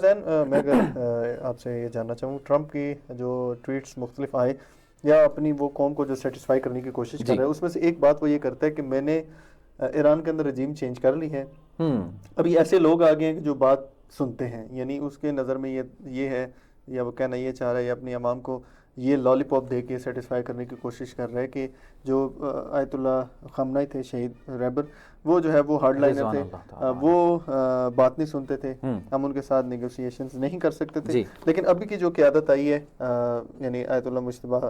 زین میں اگر آپ سے یہ جاننا چاہوں، ٹرمپ کی جو ٹویٹس مختلف آئے یا اپنی وہ قوم کو جو سیٹسفائی کرنے کی کوشش کر رہا ہے، اس میں سے ایک بات وہ یہ کرتا ہے کہ میں نے ایران کے اندر رجیم چینج کر لی ہے. ابھی ایسے لوگ آ گئے ہیں جو بات سنتے ہیں، یعنی اس کے نظر میں یہ ہے، یا وہ کہنا یہ چاہ رہا ہے، یا اپنی عوام کو یہ لالی پاپ دے کے سیٹسفائی کرنے کی کوشش کر رہا ہے کہ جو آیت اللہ خامنہ تھے، شہید رہبر، وہ جو ہے وہ ہارڈ لائنر تھے، وہ بات نہیں سنتے تھے، ہم ان کے ساتھ نیگوسیشنز نہیں کر سکتے تھے. لیکن ابھی کی جو قیادت آئی ہے، یعنی آیت اللہ مجتبیٰ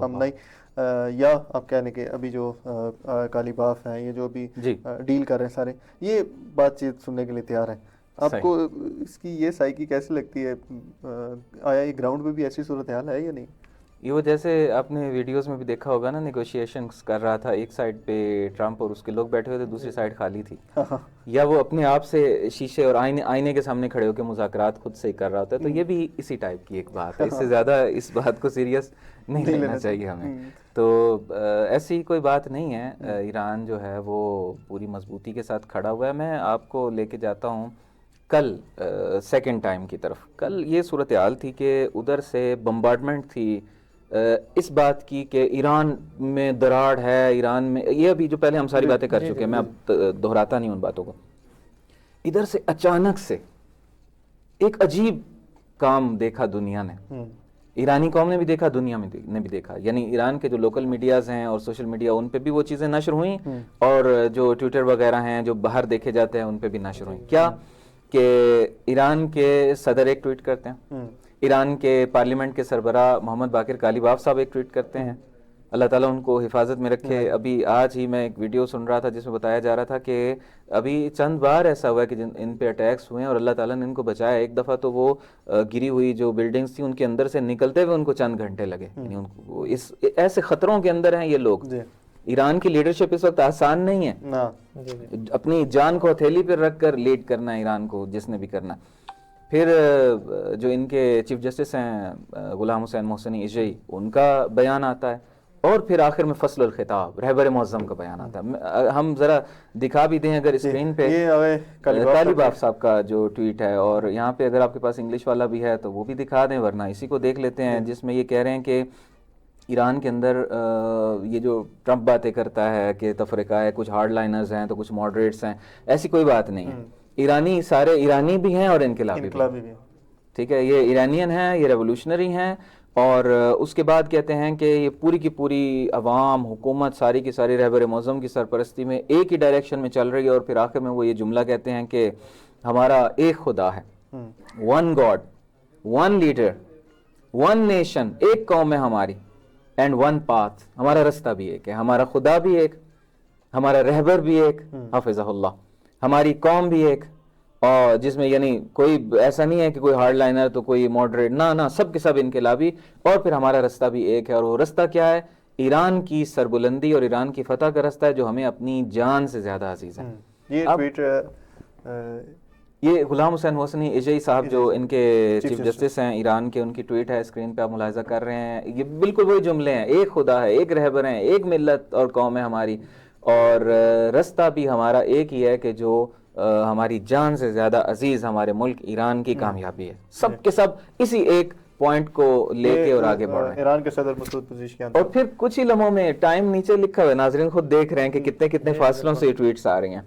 خامنہ، یا آپ کہہ لیں کہ ابھی جو کالی باف ہیں، یہ جو ابھی ڈیل کر رہے ہیں سارے، یہ بات چیت سننے کے لیے تیار ہیں. آپ کو اس کی یہ سائیکی کیسی لگتی ہے؟ آیا یہ گراؤنڈ پہ بھی ایسی صورتحال ہے یا نہیں؟ یہ وہ جیسے آپ نے ویڈیوز میں بھی دیکھا ہوگا نا، نیگوشیشنز کر رہا تھا، ایک سائڈ پہ ٹرمپ اور اس کے لوگ بیٹھے ہوئے تھے، دوسری سائڈ خالی تھی. یا وہ اپنے آپ سے شیشے اور آئینے کے سامنے کھڑے ہو کے مذاکرات خود سے ہی کر رہا ہوتا ہے. تو یہ بھی اسی ٹائپ کی ایک بات ہے، اس سے زیادہ اس بات کو سیریس نہیں لینا چاہیے ہمیں. تو ایسی کوئی بات نہیں ہے. ایران جو ہے وہ پوری مضبوطی کے ساتھ کھڑا ہوا ہے. میں آپ کو لے کے جاتا ہوں کل سیکنڈ ٹائم کی طرف. کل یہ صورتحال تھی کہ ادھر سے بمبارڈمنٹ تھی اس بات کی کہ ایران میں دراڑ ہے، ایران میں یہ ابھی جو پہلے ہم ساری باتیں کر چکے ہیں، میں اب دہراتا نہیں ان باتوں کو. ادھر سے اچانک سے ایک عجیب کام دیکھا دنیا نے، ایرانی قوم نے بھی دیکھا، دنیا میں نے بھی دیکھا. یعنی ایران کے جو لوکل میڈیاز ہیں اور سوشل میڈیا، ان پہ بھی وہ چیزیں نشر ہوئیں، اور جو ٹویٹر وغیرہ ہیں جو باہر دیکھے جاتے ہیں ان پہ بھی نشر ہوئیں. کیا کہ ایران کے صدر ایک ٹویٹ کرتے ہیں، ایران کے پارلیمنٹ کے سربراہ محمد باقر کالیباف صاحب ایک ٹویٹ کرتے ہیں، اللہ تعالیٰ ان کو حفاظت میں رکھے. ابھی آج ہی میں ایک ویڈیو سن رہا تھا جس میں بتایا جا رہا تھا کہ ابھی چند بار ایسا ہوا ہے کہ ان پہ اٹیکس ہوئے ہیں اور اللہ تعالیٰ نے ان کو بچایا. ایک دفعہ تو وہ گری ہوئی جو بلڈنگز تھیں ان کے اندر سے نکلتے ہوئے ان کو چند گھنٹے لگے. یعنی ان کو ایسے خطروں کے اندر ہیں یہ لوگ. ایران کی لیڈرشپ اس وقت آسان نہیں ہے، اپنی جان کو ہتھیلی پہ رکھ کر لیڈ کرنا ہے ایران کو جس نے بھی کرنا. پھر جو ان کے چیف جسٹس ہیں غلام حسین محسنی ایجئی، ان کا بیان آتا ہے، اور پھر آخر میں فصل الخطاب رہبر معظم کا بیان آتا ہے. ہم ذرا دکھا بھی دیں اگر اسکرین پہ کالیباف صاحب کا جو ٹویٹ ہے، اور یہاں پہ اگر آپ کے پاس انگلش والا بھی ہے تو وہ بھی دکھا دیں، ورنہ اسی کو دیکھ لیتے ہیں، جس میں یہ کہہ رہے ہیں کہ ایران کے اندر یہ جو ٹرمپ باتیں کرتا ہے کہ تفرقہ ہے، کچھ ہارڈ لائنرز ہیں تو کچھ ماڈریٹس ہیں، ایسی کوئی بات نہیں ہے. ایرانی سارے ایرانی بھی ہیں اور انقلابی بھی ہیں. ٹھیک ہے، یہ ایرانین ہیں، یہ ریولوشنری ہیں. اور اس کے بعد کہتے ہیں کہ یہ پوری کی پوری عوام، حکومت ساری کی ساری رہبر معظم کی سرپرستی میں ایک ہی ڈائریکشن میں چل رہی ہے. اور پھر آخر میں وہ یہ جملہ کہتے ہیں کہ ہمارا ایک خدا ہے، one God, one leader, one nation, ایک قوم ہے ہماری، اینڈ ون پاتھ، ہمارا رستہ بھی ایک ہے، ہمارا خدا بھی ایک، ہمارا رہبر بھی ایک حافظہ اللہ، ہماری قوم بھی ایک. اور جس میں یعنی کوئی ایسا نہیں ہے کہ کوئی ہارڈ لائنر تو کوئی ماڈریٹ، نہ سب کے سب انقلابی. اور پھر ہمارا رستہ بھی ایک ہے، اور وہ رستہ کیا ہے؟ ایران کی سربلندی اور ایران کی فتح کا رستہ ہے جو ہمیں اپنی جان سے زیادہ عزیز ہے. یہ غلام حسین محسنی ایجئی صاحب جو ان کے چیف جسٹس ہیں ایران کے، ان کی ٹویٹ ہے، اسکرین پہ آپ ملاحظہ کر رہے ہیں. یہ بالکل وہی جملے ہیں، ایک خدا ہے، ایک رہبر ہیں، ایک ملت اور قوم ہے ہماری، اور رستہ بھی ہمارا ایک ہی ہے کہ جو ہماری جان سے زیادہ عزیز ہمارے ملک ایران کی کامیابی ہے. سب کے سب اسی ایک پوائنٹ کو لے کے اور آگے بڑھ رہے ہیں. ایران کے صدر مسعود پزیشکیان، اور پھر کچھ ہی لمحوں میں ٹائم نیچے لکھا ہوا ہے، ناظرین خود دیکھ رہے ہیں کہ کتنے کتنے فاصلوں سے یہ ٹویٹس آ رہی ہیں.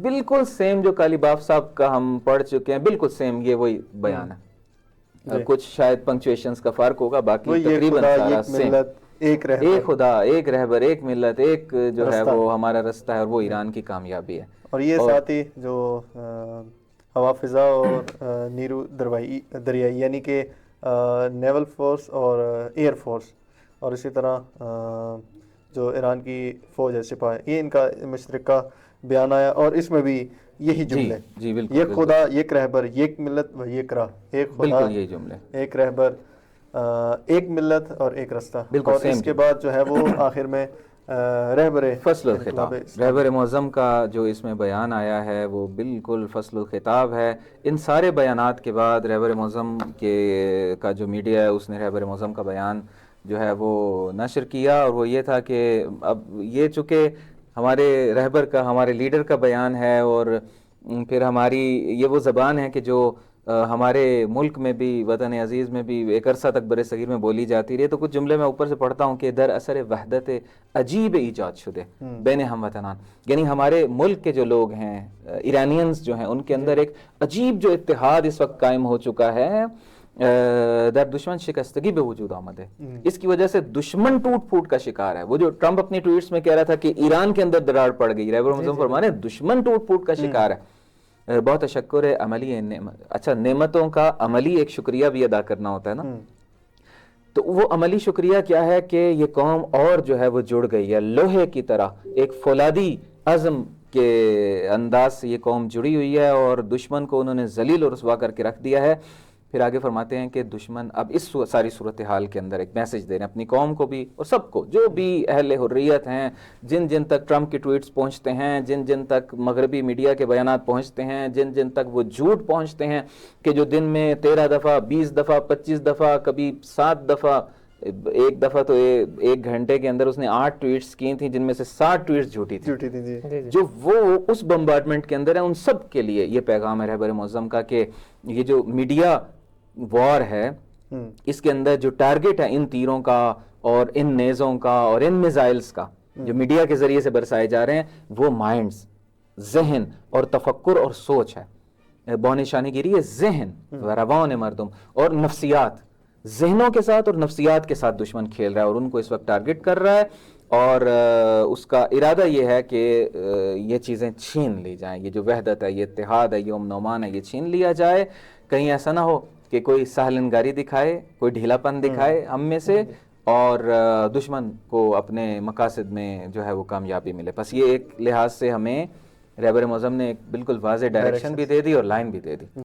بالکل سیم جو کالیباف صاحب کا ہم پڑھ چکے ہیں، بالکل سیم یہ وہی بیان ہے. کچھ شاید پنکچویشنز کا فرق ہوگا، باقی تقریباً سارا سیم. ایک خدا، ایک رہبر، ایک ملت، ایک جو ہے وہ ہمارا رستہ ہے، اور وہ ایران کی کامیابی ہے. اور یہ ساتھ ہی جو ہوا فضا اور نیرو دریائی، یعنی کہ نیول فورس اور ایئر فورس، اور اسی طرح جو ایران کی فوج ہے، سپاہ، یہ ان کا مشترکہ بیان آیا. اور اس میں بھی یہی جملے، ایک خدا، ایک رہبر، ایک ملت و ایک راہ، ایک خدا، یہی جملے، ایک رہبر، ایک ملت اور ایک رستہ. اور اس کے بعد جو ہے وہ آخر میں رہبر فصل الخطاب، رہبر معظم کا جو اس میں بیان آیا ہے وہ بالکل فصل الخطاب ہے. ان سارے بیانات کے بعد رہبر معظم کا جو میڈیا ہے اس نے رہبر معظم کا بیان جو ہے وہ نشر کیا، اور وہ یہ تھا کہ اب یہ چونکہ ہمارے رہبر کا، ہمارے لیڈر کا بیان ہے، اور پھر ہماری یہ وہ زبان ہے کہ جو ہمارے ملک میں بھی وطن عزیز میں بھی ایک عرصہ تک بر صغیر میں بولی جاتی رہی. تو کچھ جملے میں اوپر سے پڑھتا ہوں کہ در اثر وحدت عجیب ایجاد شدے بین ہم وطنان، یعنی ہمارے ملک کے جو لوگ ہیں ایرانینز جو ہیں ان کے اندر ایک عجیب جو اتحاد اس وقت قائم ہو چکا ہے. در دشمن شکستگی بے وجود آمد ہے، اس کی وجہ سے دشمن ٹوٹ پھوٹ کا شکار ہے. وہ جو ٹرمپ اپنی ٹویٹس میں کہہ رہا تھا کہ ایران کے اندر دراڑ پڑ گئی، رہبر معظم فرما رہے ہیں دشمن ٹوٹ پھوٹ کا شکار ہے. بہت تشکر ہے عملی اچھا نعمتوں کا عملی ایک شکریہ بھی ادا کرنا ہوتا ہے نا. تو وہ عملی شکریہ کیا ہے کہ یہ قوم اور جو ہے وہ جڑ گئی ہے لوہے کی طرح، ایک فولادی عزم کے انداز سے یہ قوم جڑی ہوئی ہے اور دشمن کو انہوں نے ذلیل اور رسوا کر کے رکھ دیا ہے. پھر آگے فرماتے ہیں کہ دشمن اب اس ساری صورتحال کے اندر ایک میسج دے رہے ہیں اپنی قوم کو بھی اور سب کو، جو بھی اہل حریت ہیں، جن جن تک ٹرمپ کی ٹویٹس پہنچتے ہیں، جن جن تک مغربی میڈیا کے بیانات پہنچتے ہیں، جن جن تک وہ جھوٹ پہنچتے ہیں کہ جو دن میں 13 دفعہ 20 دفعہ 25 دفعہ کبھی 7 دفعہ، ایک دفعہ تو ایک گھنٹے کے اندر اس نے 8 ٹویٹس کی تھیں جن میں سے 60 ٹویٹس جھوٹی تھیں، جو وہ اس بمبارڈمنٹ کے اندر ہے. ان سب کے لیے یہ پیغام ہے رہبر معظم کا کہ یہ جو میڈیا وار ہے اس کے اندر جو ٹارگٹ ہے ان تیروں کا اور ان نیزوں کا اور ان میزائلز کا جو میڈیا کے ذریعے سے برسائے جا رہے ہیں وہ مائنڈز، ذہن اور تفکر اور سوچ ہے. بونشانی گیری ہے ذہن روان مردم اور نفسیات، ذہنوں کے ساتھ اور نفسیات کے ساتھ دشمن کھیل رہا ہے اور ان کو اس وقت ٹارگٹ کر رہا ہے. اور اس کا ارادہ یہ ہے کہ یہ چیزیں چھین لی جائیں، یہ جو وحدت ہے، یہ اتحاد ہے، یہ امن و امان ہے، یہ چھین لیا جائے. کہیں ایسا نہ ہو کہ کوئی سہلنگاری دکھائے، کوئی ڈھیلا پن دکھائے ہم میں سے اور دشمن کو اپنے مقاصد میں جو ہے وہ کامیابی ملے. بس یہ ایک لحاظ سے ہمیں رہبر معظم نے ایک بالکل واضح ڈائریکشن بھی دے دی اور لائن بھی دے دی.